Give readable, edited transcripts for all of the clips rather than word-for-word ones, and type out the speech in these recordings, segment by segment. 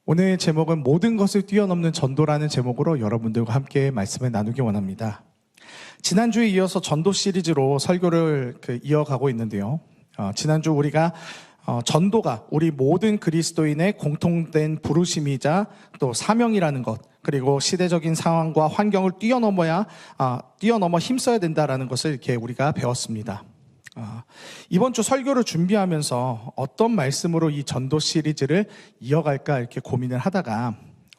오늘 제목은 모든 것을 뛰어넘는 전도라는 제목으로 여러분들과 함께 말씀을 나누기 원합니다. 지난주에 이어서 전도 시리즈로 설교를 이어가고 있는데요. 지난주 우리가 전도가 우리 모든 그리스도인의 공통된 부르심이자 또 사명이라는 것, 그리고 시대적인 상황과 환경을 뛰어넘어 힘써야 된다라는 것을 이렇게 우리가 배웠습니다. 이번 주 설교를 준비하면서 어떤 말씀으로 이 전도 시리즈를 이어갈까 이렇게 고민을 하다가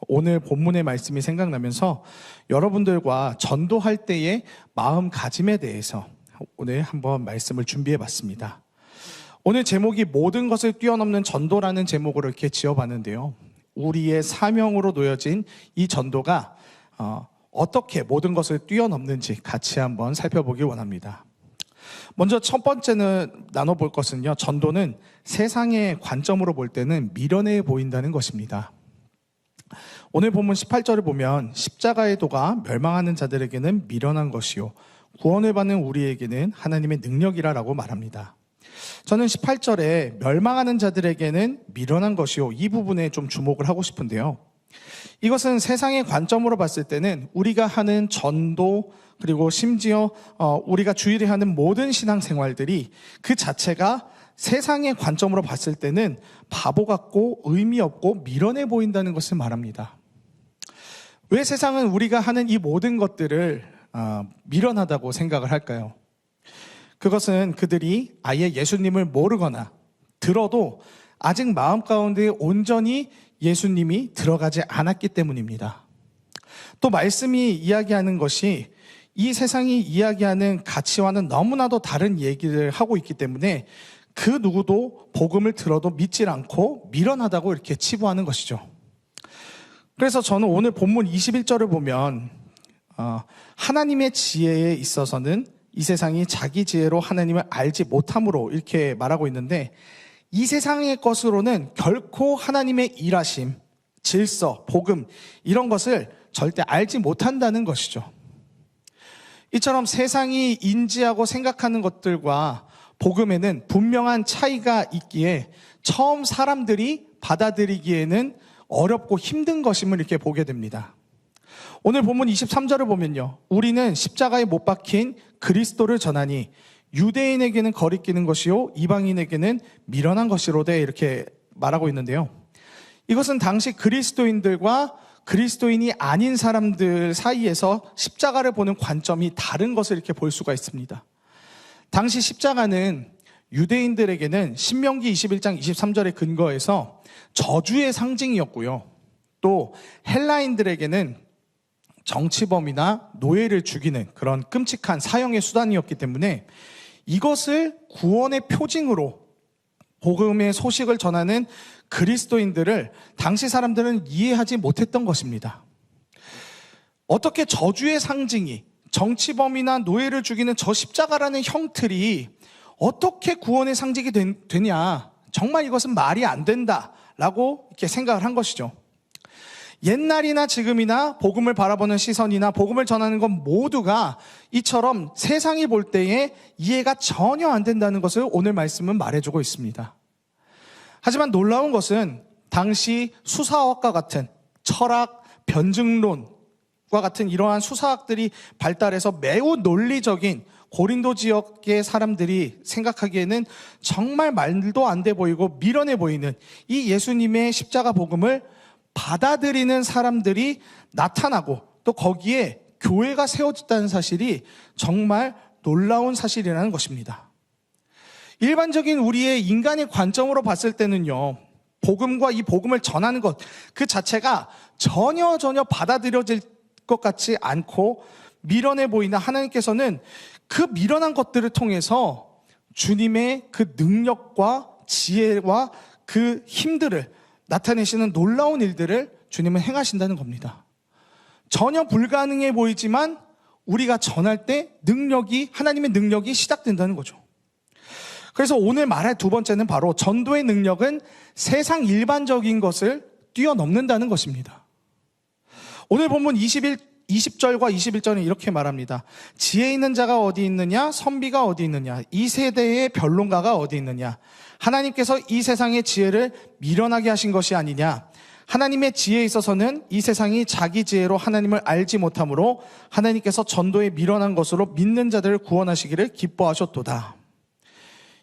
오늘 본문의 말씀이 생각나면서 여러분들과 전도할 때의 마음가짐에 대해서 오늘 한번 말씀을 준비해 봤습니다. 오늘 제목이 모든 것을 뛰어넘는 전도라는 제목으로 이렇게 지어봤는데요. 우리의 사명으로 놓여진 이 전도가 어떻게 모든 것을 뛰어넘는지 같이 한번 살펴보기 원합니다. 먼저 첫 번째는 나눠볼 것은요, 전도는 세상의 관점으로 볼 때는 미련해 보인다는 것입니다. 오늘 본문 18절을 보면 십자가의 도가 멸망하는 자들에게는 미련한 것이요 구원을 받는 우리에게는 하나님의 능력이라고 말합니다. 저는 18절에 멸망하는 자들에게는 미련한 것이요, 이 부분에 좀 주목을 하고 싶은데요. 이것은 세상의 관점으로 봤을 때는 우리가 하는 전도, 그리고 심지어 우리가 주일에 하는 모든 신앙생활들이 그 자체가 세상의 관점으로 봤을 때는 바보 같고 의미 없고 미련해 보인다는 것을 말합니다. 왜 세상은 우리가 하는 이 모든 것들을 미련하다고 생각을 할까요? 그것은 그들이 아예 예수님을 모르거나 들어도 아직 마음 가운데 온전히 예수님이 들어가지 않았기 때문입니다. 또 말씀이 이야기하는 것이 이 세상이 이야기하는 가치와는 너무나도 다른 얘기를 하고 있기 때문에 그 누구도 복음을 들어도 믿질 않고 미련하다고 이렇게 치부하는 것이죠. 그래서 저는 오늘 본문 21절을 보면 하나님의 지혜에 있어서는 이 세상이 자기 지혜로 하나님을 알지 못함으로 이렇게 말하고 있는데, 이 세상의 것으로는 결코 하나님의 일하심, 질서, 복음 이런 것을 절대 알지 못한다는 것이죠. 이처럼 세상이 인지하고 생각하는 것들과 복음에는 분명한 차이가 있기에 처음 사람들이 받아들이기에는 어렵고 힘든 것임을 이렇게 보게 됩니다. 오늘 본문 23절을 보면요, 우리는 십자가에 못 박힌 그리스도를 전하니 유대인에게는 거리끼는 것이요 이방인에게는 미련한 것이로되 이렇게 말하고 있는데요. 이것은 당시 그리스도인들과 그리스도인이 아닌 사람들 사이에서 십자가를 보는 관점이 다른 것을 이렇게 볼 수가 있습니다. 당시 십자가는 유대인들에게는 신명기 21장 23절에 근거해서 저주의 상징이었고요, 또 헬라인들에게는 정치범이나 노예를 죽이는 그런 끔찍한 사형의 수단이었기 때문에 이것을 구원의 표징으로 복음의 소식을 전하는 그리스도인들을 당시 사람들은 이해하지 못했던 것입니다. 어떻게 저주의 상징이, 정치범이나 노예를 죽이는 저 십자가라는 형틀이 어떻게 구원의 상징이 되냐, 정말 이것은 말이 안 된다라고 이렇게 생각을 한 것이죠. 옛날이나 지금이나 복음을 바라보는 시선이나 복음을 전하는 것 모두가 이처럼 세상이 볼 때에 이해가 전혀 안 된다는 것을 오늘 말씀은 말해주고 있습니다. 하지만 놀라운 것은 당시 수사학과 같은 철학, 변증론과 같은 이러한 수사학들이 발달해서 매우 논리적인 고린도 지역의 사람들이 생각하기에는 정말 말도 안 돼 보이고 미련해 보이는 이 예수님의 십자가 복음을 받아들이는 사람들이 나타나고 또 거기에 교회가 세워졌다는 사실이 정말 놀라운 사실이라는 것입니다. 일반적인 우리의 인간의 관점으로 봤을 때는요, 복음과 이 복음을 전하는 것 그 자체가 전혀 받아들여질 것 같지 않고 미련해 보이나 하나님께서는 그 미련한 것들을 통해서 주님의 그 능력과 지혜와 그 힘들을 나타내시는 놀라운 일들을 주님은 행하신다는 겁니다. 전혀 불가능해 보이지만 우리가 전할 때 하나님의 능력이 시작된다는 거죠. 그래서 오늘 말할 두 번째는 바로 전도의 능력은 세상 일반적인 것을 뛰어넘는다는 것입니다. 오늘 본문 20절과 21절은 이렇게 말합니다. 지혜 있는 자가 어디 있느냐, 선비가 어디 있느냐, 이 세대의 변론가가 어디 있느냐, 하나님께서 이 세상의 지혜를 미련하게 하신 것이 아니냐, 하나님의 지혜에 있어서는 이 세상이 자기 지혜로 하나님을 알지 못하므로 하나님께서 전도에 미련한 것으로 믿는 자들을 구원하시기를 기뻐하셨도다.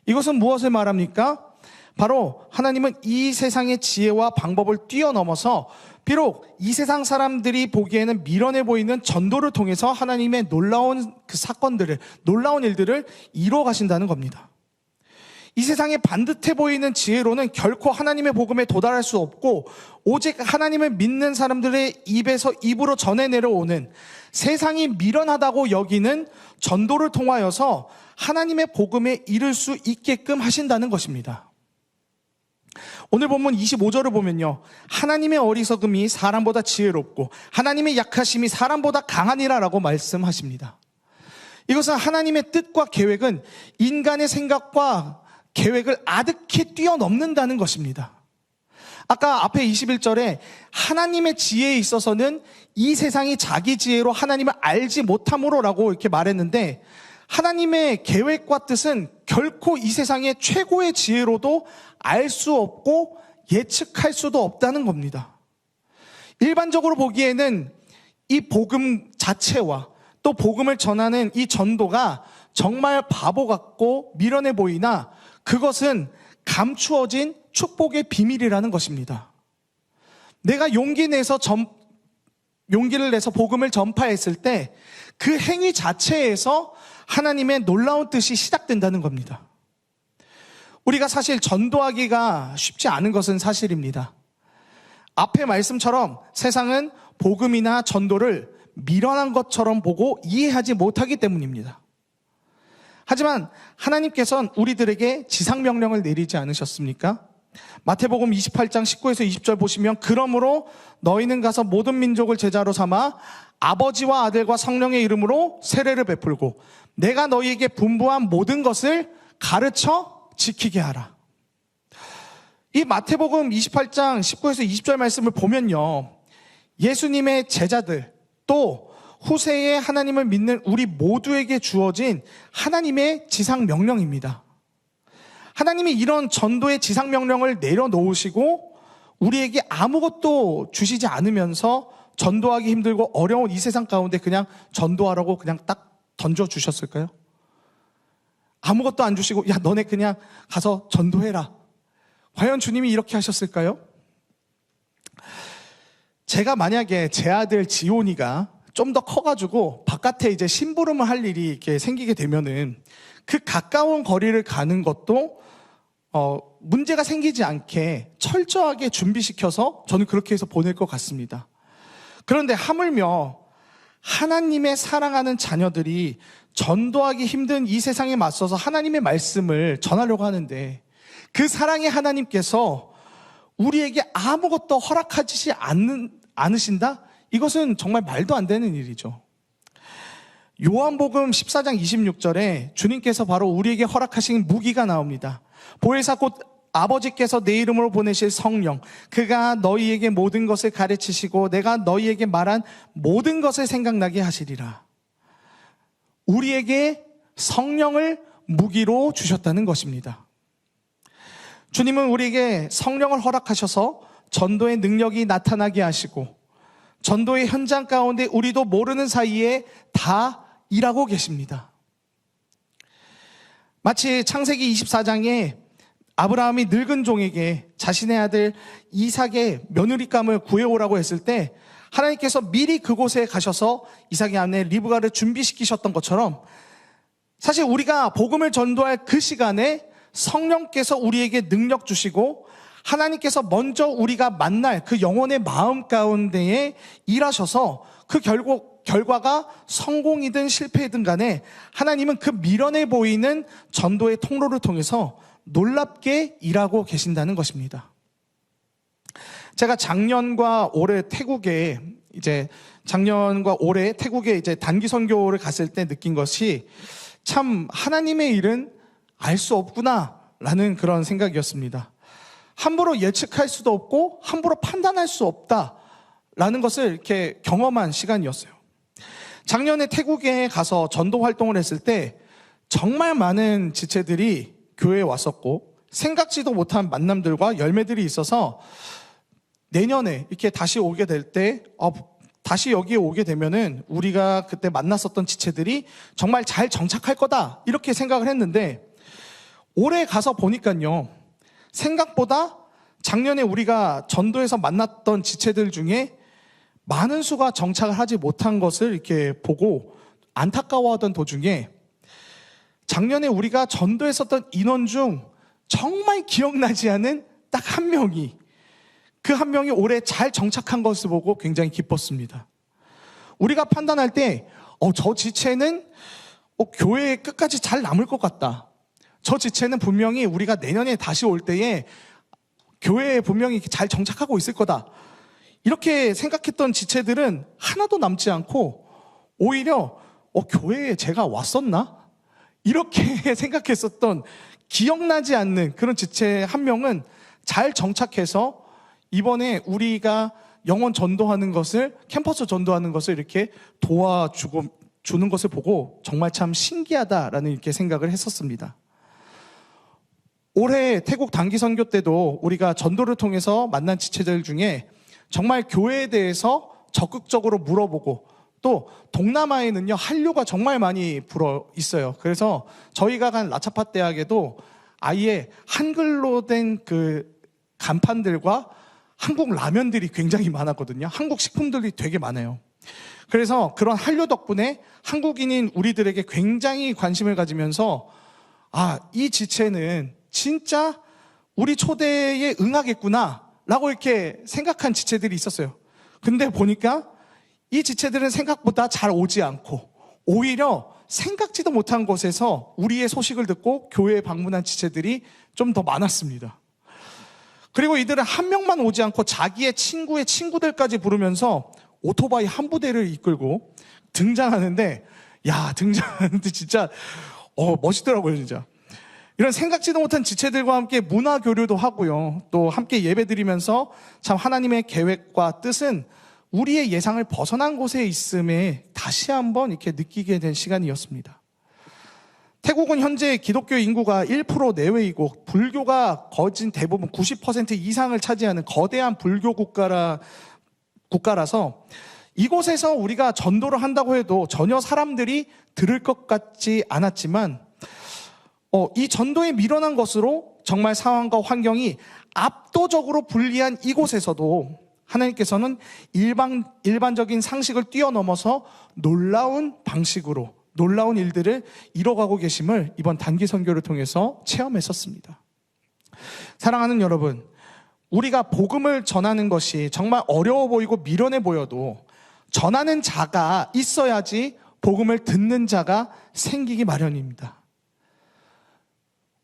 이것은 무엇을 말합니까? 바로 하나님은 이 세상의 지혜와 방법을 뛰어넘어서 비록 이 세상 사람들이 보기에는 미련해 보이는 전도를 통해서 하나님의 놀라운 그 사건들을, 놀라운 일들을 이루어 가신다는 겁니다. 이 세상에 반듯해 보이는 지혜로는 결코 하나님의 복음에 도달할 수 없고 오직 하나님을 믿는 사람들의 입에서 입으로 전해 내려오는 세상이 미련하다고 여기는 전도를 통하여서 하나님의 복음에 이를 수 있게끔 하신다는 것입니다. 오늘 본문 25절을 보면요, 하나님의 어리석음이 사람보다 지혜롭고 하나님의 약하심이 사람보다 강하니라라고 말씀하십니다. 이것은 하나님의 뜻과 계획은 인간의 생각과 계획을 아득히 뛰어넘는다는 것입니다. 아까 앞에 21절에 하나님의 지혜에 있어서는 이 세상이 자기 지혜로 하나님을 알지 못함으로라고 이렇게 말했는데, 하나님의 계획과 뜻은 결코 이 세상의 최고의 지혜로도 알 수 없고 예측할 수도 없다는 겁니다. 일반적으로 보기에는 이 복음 자체와 또 복음을 전하는 이 전도가 정말 바보 같고 미련해 보이나 그것은 감추어진 축복의 비밀이라는 것입니다. 내가 용기를 내서 복음을 전파했을 때 그 행위 자체에서 하나님의 놀라운 뜻이 시작된다는 겁니다. 우리가 사실 전도하기가 쉽지 않은 것은 사실입니다. 앞의 말씀처럼 세상은 복음이나 전도를 미련한 것처럼 보고 이해하지 못하기 때문입니다. 하지만 하나님께서는 우리들에게 지상명령을 내리지 않으셨습니까? 마태복음 28장 19에서 20절 보시면, 그러므로 너희는 가서 모든 민족을 제자로 삼아 아버지와 아들과 성령의 이름으로 세례를 베풀고 내가 너희에게 분부한 모든 것을 가르쳐 지키게 하라. 이 마태복음 28장 19에서 20절 말씀을 보면요, 예수님의 제자들 또 후세에 하나님을 믿는 우리 모두에게 주어진 하나님의 지상명령입니다. 하나님이 이런 전도의 지상명령을 내려놓으시고 우리에게 아무것도 주시지 않으면서 전도하기 힘들고 어려운 이 세상 가운데 그냥 전도하라고 그냥 딱 던져주셨을까요? 아무것도 안 주시고 야 너네 그냥 가서 전도해라. 과연 주님이 이렇게 하셨을까요? 제가 만약에 제 아들 지온이가 좀 더 커가지고 바깥에 이제 심부름을 할 일이 이렇게 생기게 되면은 그 가까운 거리를 가는 것도 문제가 생기지 않게 철저하게 준비시켜서 저는 그렇게 해서 보낼 것 같습니다. 그런데 하물며 하나님의 사랑하는 자녀들이 전도하기 힘든 이 세상에 맞서서 하나님의 말씀을 전하려고 하는데 그 사랑의 하나님께서 우리에게 아무것도 허락하지 않으신다? 이것은 정말 말도 안 되는 일이죠. 요한복음 14장 26절에 주님께서 바로 우리에게 허락하신 무기가 나옵니다. 보혜사 곧 아버지께서 내 이름으로 보내실 성령, 그가 너희에게 모든 것을 가르치시고 내가 너희에게 말한 모든 것을 생각나게 하시리라. 우리에게 성령을 무기로 주셨다는 것입니다. 주님은 우리에게 성령을 허락하셔서 전도의 능력이 나타나게 하시고 전도의 현장 가운데 우리도 모르는 사이에 다 일하고 계십니다. 마치 창세기 24장에 아브라함이 늙은 종에게 자신의 아들 이삭의 며느리감을 구해오라고 했을 때 하나님께서 미리 그곳에 가셔서 이삭의 아내 리브가를 준비시키셨던 것처럼 사실 우리가 복음을 전도할 그 시간에 성령께서 우리에게 능력 주시고 하나님께서 먼저 우리가 만날 그 영혼의 마음 가운데에 일하셔서 그 결과가 성공이든 실패이든 간에 하나님은 그 미련해 보이는 전도의 통로를 통해서 놀랍게 일하고 계신다는 것입니다. 제가 작년과 올해 태국에 이제 단기 선교를 갔을 때 느낀 것이 참 하나님의 일은 알 수 없구나라는 그런 생각이었습니다. 함부로 예측할 수도 없고 함부로 판단할 수 없다라는 것을 이렇게 경험한 시간이었어요. 작년에 태국에 가서 전도 활동을 했을 때 정말 많은 지체들이 교회에 왔었고 생각지도 못한 만남들과 열매들이 있어서 내년에 이렇게 다시 오게 될 때, 다시 여기에 오게 되면은 우리가 그때 만났었던 지체들이 정말 잘 정착할 거다, 이렇게 생각을 했는데, 올해 가서 보니까요, 생각보다 작년에 우리가 전도에서 만났던 지체들 중에 많은 수가 정착을 하지 못한 것을 이렇게 보고 안타까워하던 도중에, 작년에 우리가 전도했었던 인원 중 정말 기억나지 않은 딱 한 명이, 그 한 명이 올해 잘 정착한 것을 보고 굉장히 기뻤습니다. 우리가 판단할 때 저 지체는 교회에 끝까지 잘 남을 것 같다, 저 지체는 분명히 우리가 내년에 다시 올 때에 교회에 분명히 잘 정착하고 있을 거다, 이렇게 생각했던 지체들은 하나도 남지 않고 오히려 교회에 제가 왔었나? 이렇게 생각했었던, 기억나지 않는 그런 지체 한 명은 잘 정착해서 이번에 우리가 영혼 전도하는 것을, 캠퍼스 전도하는 것을 이렇게 주는 것을 보고 정말 참 신기하다라는 이렇게 생각을 했었습니다. 올해 태국 단기 선교 때도 우리가 전도를 통해서 만난 지체들 중에 정말 교회에 대해서 적극적으로 물어보고, 또 동남아에는요 한류가 정말 많이 불어 있어요. 그래서 저희가 간 라차파 대학에도 아예 한글로 된 그 간판들과 한국 라면들이 굉장히 많았거든요. 한국 식품들이 되게 많아요. 그래서 그런 한류 덕분에 한국인인 우리들에게 굉장히 관심을 가지면서, 이 지체는 진짜 우리 초대에 응하겠구나 라고 이렇게 생각한 지체들이 있었어요. 근데 보니까 이 지체들은 생각보다 잘 오지 않고 오히려 생각지도 못한 곳에서 우리의 소식을 듣고 교회에 방문한 지체들이 좀 더 많았습니다. 그리고 이들은 한 명만 오지 않고 자기의 친구의 친구들까지 부르면서 오토바이 한 부대를 이끌고 등장하는데, 등장하는데 진짜 멋있더라고요, 진짜. 이런 생각지도 못한 지체들과 함께 문화 교류도 하고요, 또 함께 예배드리면서 참 하나님의 계획과 뜻은 우리의 예상을 벗어난 곳에 있음에 다시 한번 이렇게 느끼게 된 시간이었습니다. 태국은 현재 기독교 인구가 1% 내외이고 불교가 거진 대부분 90% 이상을 차지하는 거대한 불교 국가라서 이곳에서 우리가 전도를 한다고 해도 전혀 사람들이 들을 것 같지 않았지만, 이 전도에 밀어난 것으로 정말 상황과 환경이 압도적으로 불리한 이곳에서도 하나님께서는 일반적인 상식을 뛰어넘어서 놀라운 방식으로 놀라운 일들을 이뤄가고 계심을 이번 단기 선교를 통해서 체험했었습니다. 사랑하는 여러분, 우리가 복음을 전하는 것이 정말 어려워 보이고 미련해 보여도 전하는 자가 있어야지 복음을 듣는 자가 생기기 마련입니다.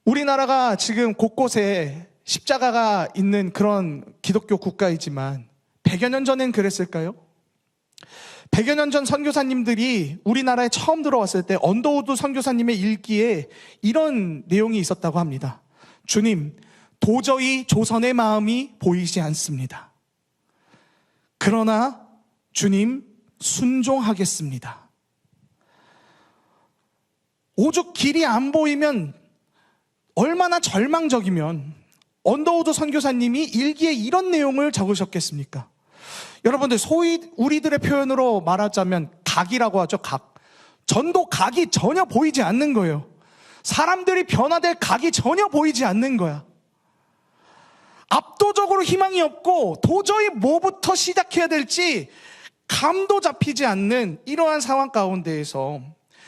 우리나라가 지금 곳곳에 십자가가 있는 그런 기독교 국가이지만 100여 년 전엔 그랬을까요? 100여 년 전 선교사님들이 우리나라에 처음 들어왔을 때 언더우드 선교사님의 일기에 이런 내용이 있었다고 합니다. 주님, 도저히 조선의 마음이 보이지 않습니다. 그러나 주님, 순종하겠습니다. 오죽 길이 안 보이면, 얼마나 절망적이면 언더우드 선교사님이 일기에 이런 내용을 적으셨겠습니까? 여러분들, 소위 우리들의 표현으로 말하자면 각이라고 하죠. 각. 전도 각이 전혀 보이지 않는 거예요. 사람들이 변화될 각이 전혀 보이지 않는 거야. 압도적으로 희망이 없고 도저히 뭐부터 시작해야 될지 감도 잡히지 않는 이러한 상황 가운데에서,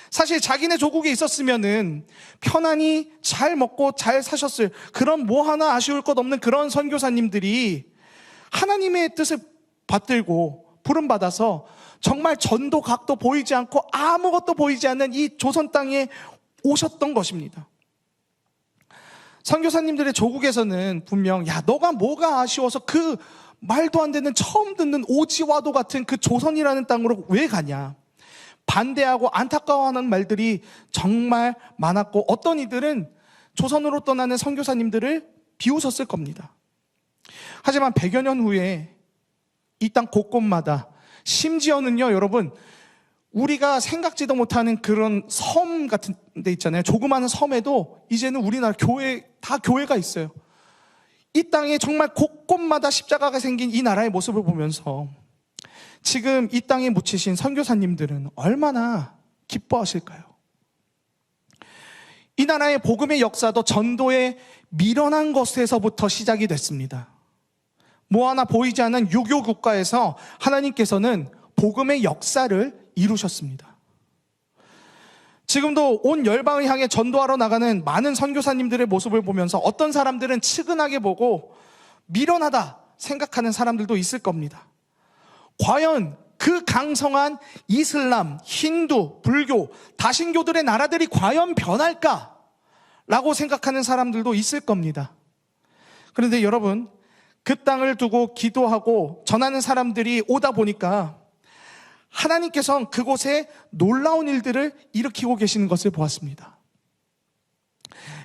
사실 자기네 조국에 있었으면은 편안히 잘 먹고 잘 사셨을 그런 뭐 하나 아쉬울 것 없는 그런 선교사님들이 하나님의 뜻을 받들고 부름받아서 정말 전도 각도 보이지 않고 아무것도 보이지 않는 이 조선 땅에 오셨던 것입니다. 선교사님들의 조국에서는 분명 너가 뭐가 아쉬워서 그 말도 안 되는 처음 듣는 오지와도 같은 그 조선이라는 땅으로 왜 가냐, 반대하고 안타까워하는 말들이 정말 많았고, 어떤 이들은 조선으로 떠나는 선교사님들을 비웃었을 겁니다. 하지만 100여 년 후에 이 땅 곳곳마다, 심지어는요 여러분, 우리가 생각지도 못하는 그런 섬 같은 데 있잖아요. 조그마한 섬에도 이제는 우리나라 교회가 있어요. 이 땅에 정말 곳곳마다 십자가가 생긴 이 나라의 모습을 보면서 지금 이 땅에 묻히신 선교사님들은 얼마나 기뻐하실까요? 이 나라의 복음의 역사도 전도의 미련한 것에서부터 시작이 됐습니다. 뭐 하나 보이지 않는 유교 국가에서 하나님께서는 복음의 역사를 이루셨습니다. 지금도 온 열방을 향해 전도하러 나가는 많은 선교사님들의 모습을 보면서 어떤 사람들은 측은하게 보고 미련하다 생각하는 사람들도 있을 겁니다. 과연 그 강성한 이슬람, 힌두, 불교, 다신교들의 나라들이 과연 변할까? 라고 생각하는 사람들도 있을 겁니다. 그런데 여러분, 그 땅을 두고 기도하고 전하는 사람들이 오다 보니까 하나님께서는 그곳에 놀라운 일들을 일으키고 계시는 것을 보았습니다.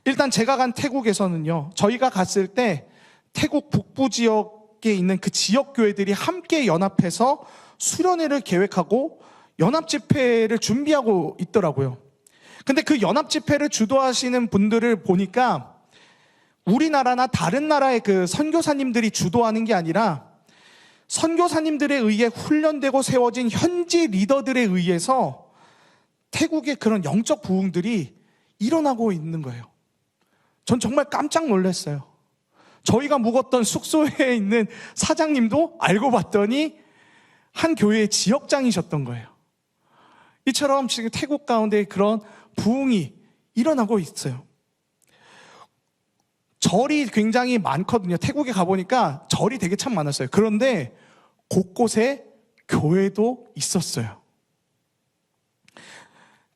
일단 제가 간 태국에서는요, 저희가 갔을 때 태국 북부 지역에 있는 그 지역 교회들이 함께 연합해서 수련회를 계획하고 연합 집회를 준비하고 있더라고요. 근데 그 연합 집회를 주도하시는 분들을 보니까 우리나라나 다른 나라의 그 선교사님들이 주도하는 게 아니라 선교사님들에 의해 훈련되고 세워진 현지 리더들에 의해서 태국의 그런 영적 부흥들이 일어나고 있는 거예요. 전 정말 깜짝 놀랐어요. 저희가 묵었던 숙소에 있는 사장님도 알고 봤더니 한 교회의 지역장이셨던 거예요. 이처럼 지금 태국 가운데 그런 부흥이 일어나고 있어요. 절이 굉장히 많거든요. 태국에 가보니까 절이 되게 참 많았어요. 그런데 곳곳에 교회도 있었어요.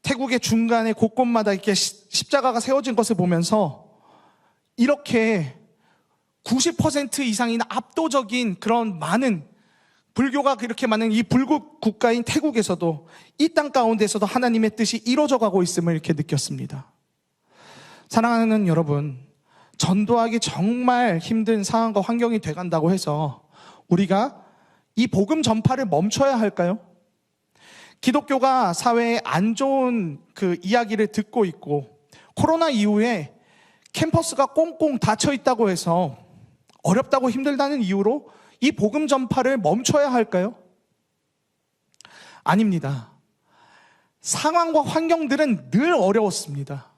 태국의 중간에 곳곳마다 이렇게 십자가가 세워진 것을 보면서 이렇게 90% 이상인 압도적인 그런 많은 불교가 그렇게 많은 이 불국 국가인 태국에서도 이 땅 가운데서도 하나님의 뜻이 이루어져 가고 있음을 이렇게 느꼈습니다. 사랑하는 여러분, 전도하기 정말 힘든 상황과 환경이 돼간다고 해서 우리가 이 복음 전파를 멈춰야 할까요? 기독교가 사회에 안 좋은 그 이야기를 듣고 있고 코로나 이후에 캠퍼스가 꽁꽁 닫혀 있다고 해서 어렵다고 힘들다는 이유로 이 복음 전파를 멈춰야 할까요? 아닙니다. 상황과 환경들은 늘 어려웠습니다.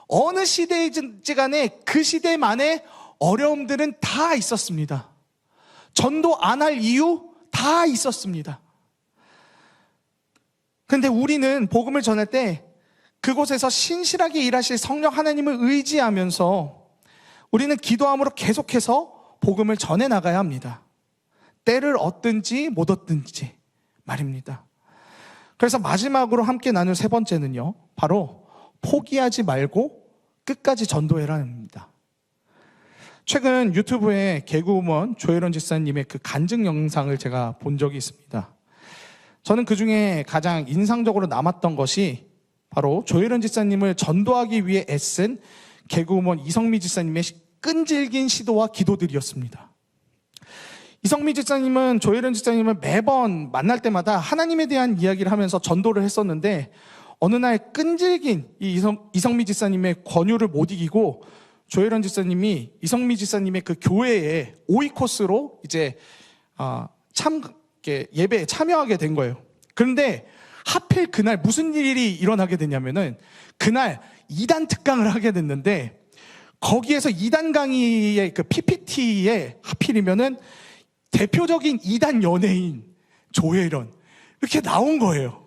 어느 시대이든지 간에 그 시대만의 어려움들은 다 있었습니다. 전도 안 할 이유 다 있었습니다. 그런데 우리는 복음을 전할 때 그곳에서 신실하게 일하실 성령 하나님을 의지하면서 우리는 기도함으로 계속해서 복음을 전해 나가야 합니다. 때를 얻든지 못 얻든지 말입니다. 그래서 마지막으로 함께 나눌 세 번째는요, 바로 포기하지 말고 끝까지 전도해라입니다. 최근 유튜브에 개그우먼 조혜련 집사님의 그 간증 영상을 제가 본 적이 있습니다. 저는 그 중에 가장 인상적으로 남았던 것이 바로 조혜련 집사님을 전도하기 위해 애쓴 개그우먼 이성미 집사님의 끈질긴 시도와 기도들이었습니다. 이성미 집사님은 조혜련 집사님을 매번 만날 때마다 하나님에 대한 이야기를 하면서 전도를 했었는데 어느 날 끈질긴 이성미 집사님의 권유를 못 이기고 조혜련 집사님이 이성미 집사님의 그 교회에 오이코스로 이제 예배에 참여하게 된 거예요. 그런데 하필 그날 무슨 일이 일어나게 되냐면은 그날 2단 특강을 하게 됐는데 거기에서 2단 강의의 그 PPT에 하필이면은 대표적인 2단 연예인 조혜련 이렇게 나온 거예요.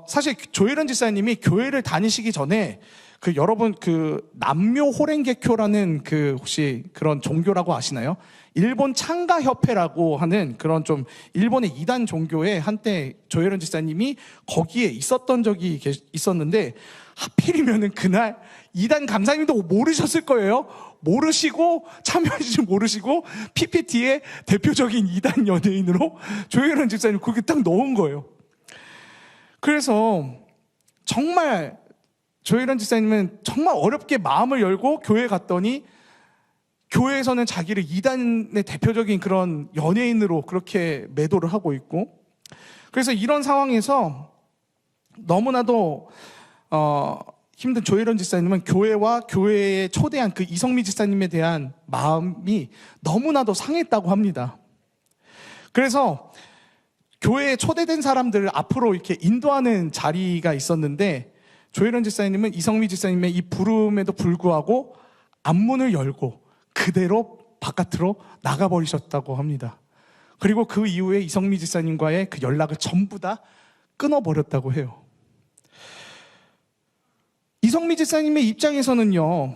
사실 조혜련 집사님이 교회를 다니시기 전에 그 여러분 그 남묘 호랭개교라는 그 혹시 그런 종교라고 아시나요? 일본 창가협회라고 하는 그런 좀 일본의 이단 종교에 한때 조혜련 집사님이 거기에 있었던 적이 있었는데 하필이면은 그날 이단 강사님도 모르셨을 거예요. 모르시고 참여하시지 모르시고 PPT에 대표적인 이단 연예인으로 조혜련 집사님 거기 딱 넣은 거예요. 그래서 정말 조혜련 집사님은 정말 어렵게 마음을 열고 교회에 갔더니 교회에서는 자기를 이단의 대표적인 그런 연예인으로 그렇게 매도를 하고 있고, 그래서 이런 상황에서 너무나도 힘든 조혜련 집사님은 교회와 교회에 초대한 그 이성미 집사님에 대한 마음이 너무나도 상했다고 합니다. 그래서 교회에 초대된 사람들을 앞으로 이렇게 인도하는 자리가 있었는데 조혜련 집사님은 이성미 집사님의 이 부름에도 불구하고 앞문을 열고 그대로 바깥으로 나가버리셨다고 합니다. 그리고 그 이후에 이성미 집사님과의 그 연락을 전부 다 끊어버렸다고 해요. 이성미 집사님의 입장에서는요,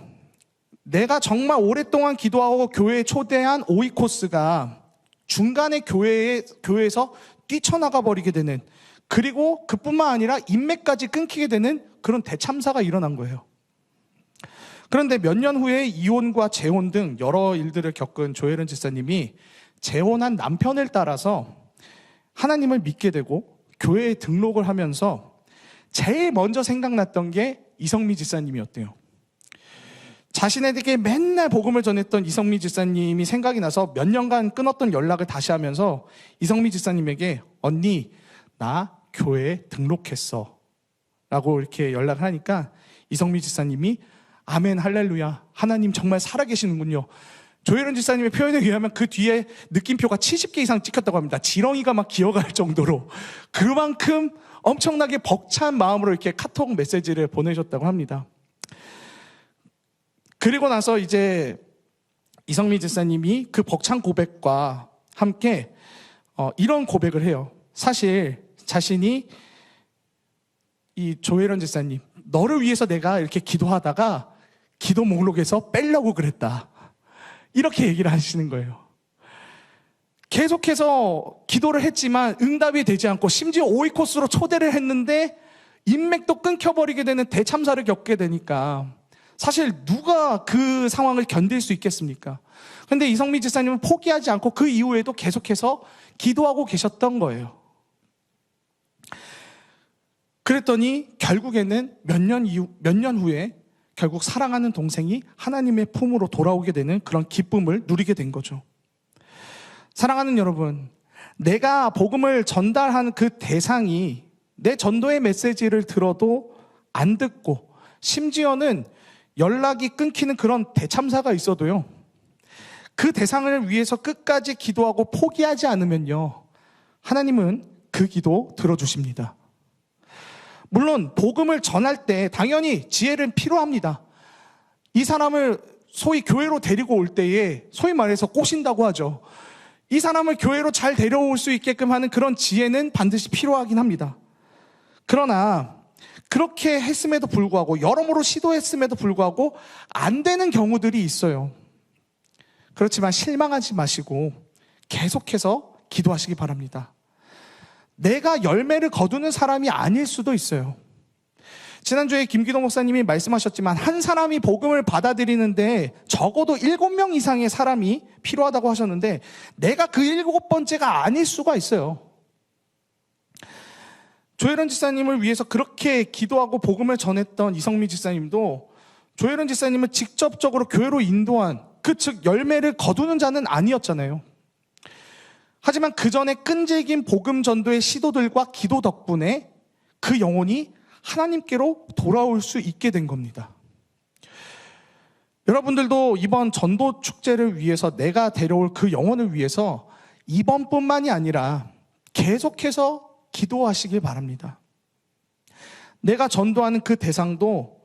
내가 정말 오랫동안 기도하고 교회에 초대한 오이코스가 중간에 교회에서 뛰쳐나가 버리게 되는, 그리고 그뿐만 아니라 인맥까지 끊기게 되는 그런 대참사가 일어난 거예요. 그런데 몇 년 후에 이혼과 재혼 등 여러 일들을 겪은 조혜련 집사님이 재혼한 남편을 따라서 하나님을 믿게 되고 교회에 등록을 하면서 제일 먼저 생각났던 게 이성미 집사님이었대요. 자신에게 맨날 복음을 전했던 이성미 집사님이 생각이 나서 몇 년간 끊었던 연락을 다시 하면서 이성미 집사님에게 언니, 나 교회에 등록했어 라고 이렇게 연락을 하니까 이성미 집사님이 아멘 할렐루야, 하나님 정말 살아계시는군요. 조혜련 집사님의 표현에 의하면 그 뒤에 느낌표가 70개 이상 찍혔다고 합니다. 지렁이가 막 기어갈 정도로 그만큼 엄청나게 벅찬 마음으로 이렇게 카톡 메시지를 보내셨다고 합니다. 그리고 나서 이제 이성미 집사님이 그 벅찬 고백과 함께 이런 고백을 해요. 사실 자신이 이 조혜련 집사님, 너를 위해서 내가 이렇게 기도하다가 기도 목록에서 빼려고 그랬다, 이렇게 얘기를 하시는 거예요. 계속해서 기도를 했지만 응답이 되지 않고 심지어 오이코스로 초대를 했는데 인맥도 끊겨버리게 되는 대참사를 겪게 되니까 사실 누가 그 상황을 견딜 수 있겠습니까? 그런데 이성미 집사님은 포기하지 않고 그 이후에도 계속해서 기도하고 계셨던 거예요. 그랬더니 결국에는 몇 년 후에 결국 사랑하는 동생이 하나님의 품으로 돌아오게 되는 그런 기쁨을 누리게 된 거죠. 사랑하는 여러분, 내가 복음을 전달한 그 대상이 내 전도의 메시지를 들어도 안 듣고 심지어는 연락이 끊기는 그런 대참사가 있어도요, 그 대상을 위해서 끝까지 기도하고 포기하지 않으면요, 하나님은 그 기도 들어주십니다. 물론 복음을 전할 때 당연히 지혜는 필요합니다. 이 사람을 소위 교회로 데리고 올 때에 소위 말해서 꼬신다고 하죠. 이 사람을 교회로 잘 데려올 수 있게끔 하는 그런 지혜는 반드시 필요하긴 합니다. 그러나 그렇게 했음에도 불구하고, 여러모로 시도했음에도 불구하고 안 되는 경우들이 있어요. 그렇지만 실망하지 마시고 계속해서 기도하시기 바랍니다. 내가 열매를 거두는 사람이 아닐 수도 있어요. 지난주에 김기동 목사님이 말씀하셨지만 한 사람이 복음을 받아들이는데 적어도 7명 이상의 사람이 필요하다고 하셨는데 내가 그 7번째가 아닐 수가 있어요. 조혜련 집사님을 위해서 그렇게 기도하고 복음을 전했던 이성미 집사님도 조혜련 집사님을 직접적으로 교회로 인도한, 즉 열매를 거두는 자는 아니었잖아요. 하지만 그 전에 끈질긴 복음 전도의 시도들과 기도 덕분에 그 영혼이 하나님께로 돌아올 수 있게 된 겁니다. 여러분들도 이번 전도 축제를 위해서, 내가 데려올 그 영혼을 위해서 이번뿐만이 아니라 계속해서 기도하시길 바랍니다. 내가 전도하는 그 대상도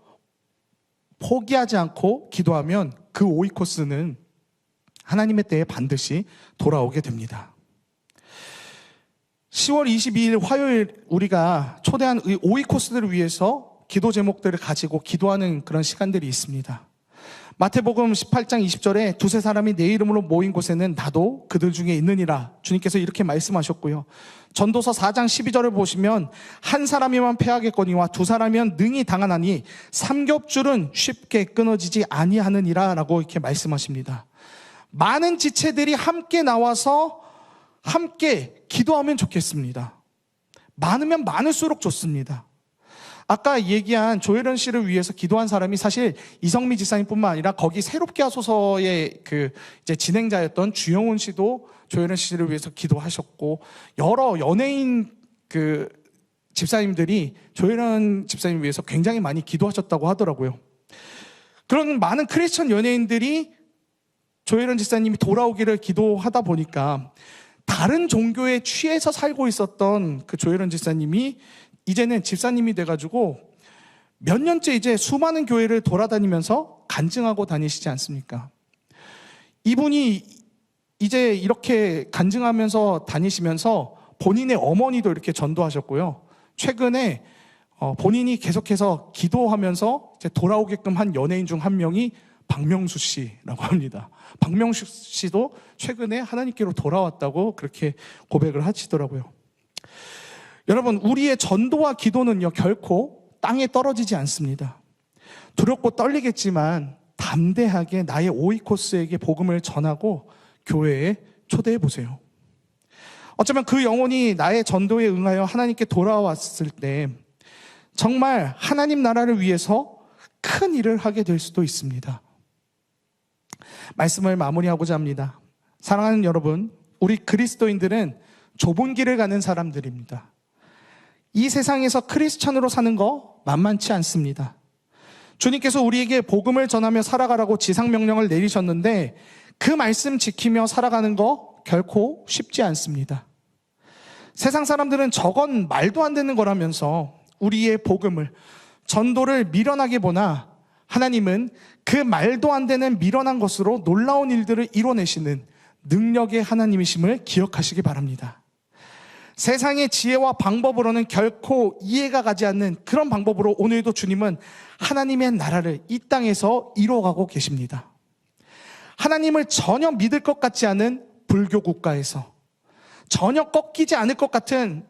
포기하지 않고 기도하면 그 오이코스는 하나님의 때에 반드시 돌아오게 됩니다. 10월 22일 화요일 우리가 초대한 오이코스들을 위해서 기도 제목들을 가지고 기도하는 그런 시간들이 있습니다. 마태복음 18장 20절에 두세 사람이 내 이름으로 모인 곳에는 나도 그들 중에 있느니라, 주님께서 이렇게 말씀하셨고요. 전도서 4장 12절을 보시면 한 사람이면 패하겠거니와 두 사람이면 능히 당하나니 삼겹줄은 쉽게 끊어지지 아니하느니라 라고 이렇게 말씀하십니다. 많은 지체들이 함께 나와서 함께 기도하면 좋겠습니다. 많으면 많을수록 좋습니다. 아까 얘기한 조혜련 씨를 위해서 기도한 사람이 사실 이성미 집사님뿐만 아니라 거기 새롭게 하소서의 이제 진행자였던 주영훈 씨도 조혜련 씨를 위해서 기도하셨고, 여러 연예인 집사님들이 조혜련 집사님 위해서 굉장히 많이 기도하셨다고 하더라고요. 그런 많은 크리스천 연예인들이 조혜련 집사님이 돌아오기를 기도하다 보니까 다른 종교에 취해서 살고 있었던 그 조혜련 집사님이 이제는 집사님이 돼가지고 몇 년째 이제 수많은 교회를 돌아다니면서 간증하고 다니시지 않습니까? 이분이 이제 이렇게 간증하면서 다니시면서 본인의 어머니도 이렇게 전도하셨고요. 최근에 본인이 계속해서 기도하면서 이제 돌아오게끔 한 연예인 중 한 명이 박명수 씨라고 합니다. 박명수 씨도 최근에 하나님께로 돌아왔다고 그렇게 고백을 하시더라고요. 여러분, 우리의 전도와 기도는요, 결코 땅에 떨어지지 않습니다. 두렵고 떨리겠지만 담대하게 나의 오이코스에게 복음을 전하고 교회에 초대해 보세요. 어쩌면 그 영혼이 나의 전도에 응하여 하나님께 돌아왔을 때 정말 하나님 나라를 위해서 큰 일을 하게 될 수도 있습니다. 말씀을 마무리하고자 합니다. 사랑하는 여러분, 우리 그리스도인들은 좁은 길을 가는 사람들입니다. 이 세상에서 크리스천으로 사는 거 만만치 않습니다. 주님께서 우리에게 복음을 전하며 살아가라고 지상명령을 내리셨는데 그 말씀 지키며 살아가는 거 결코 쉽지 않습니다. 세상 사람들은 저건 말도 안 되는 거라면서 우리의 복음을, 전도를 미련하게 보나 하나님은 그 말도 안 되는 미련한 것으로 놀라운 일들을 이뤄내시는 능력의 하나님이심을 기억하시기 바랍니다. 세상의 지혜와 방법으로는 결코 이해가 가지 않는 그런 방법으로 오늘도 주님은 하나님의 나라를 이 땅에서 이루어가고 계십니다. 하나님을 전혀 믿을 것 같지 않은 불교 국가에서 전혀 꺾이지 않을 것 같은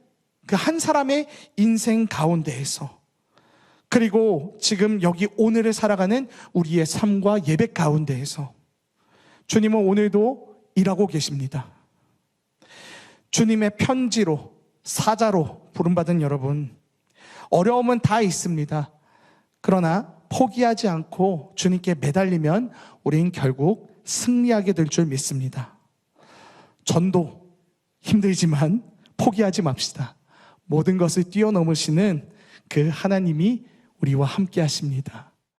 그 한 사람의 인생 가운데에서, 그리고 지금 여기 오늘을 살아가는 우리의 삶과 예배 가운데에서 주님은 오늘도 일하고 계십니다. 주님의 편지로, 사자로 부름받은 여러분, 어려움은 다 있습니다. 그러나 포기하지 않고 주님께 매달리면 우린 결국 승리하게 될 줄 믿습니다. 전도 힘들지만 포기하지 맙시다. 모든 것을 뛰어넘으시는 그 하나님이 우리와 함께 하십니다.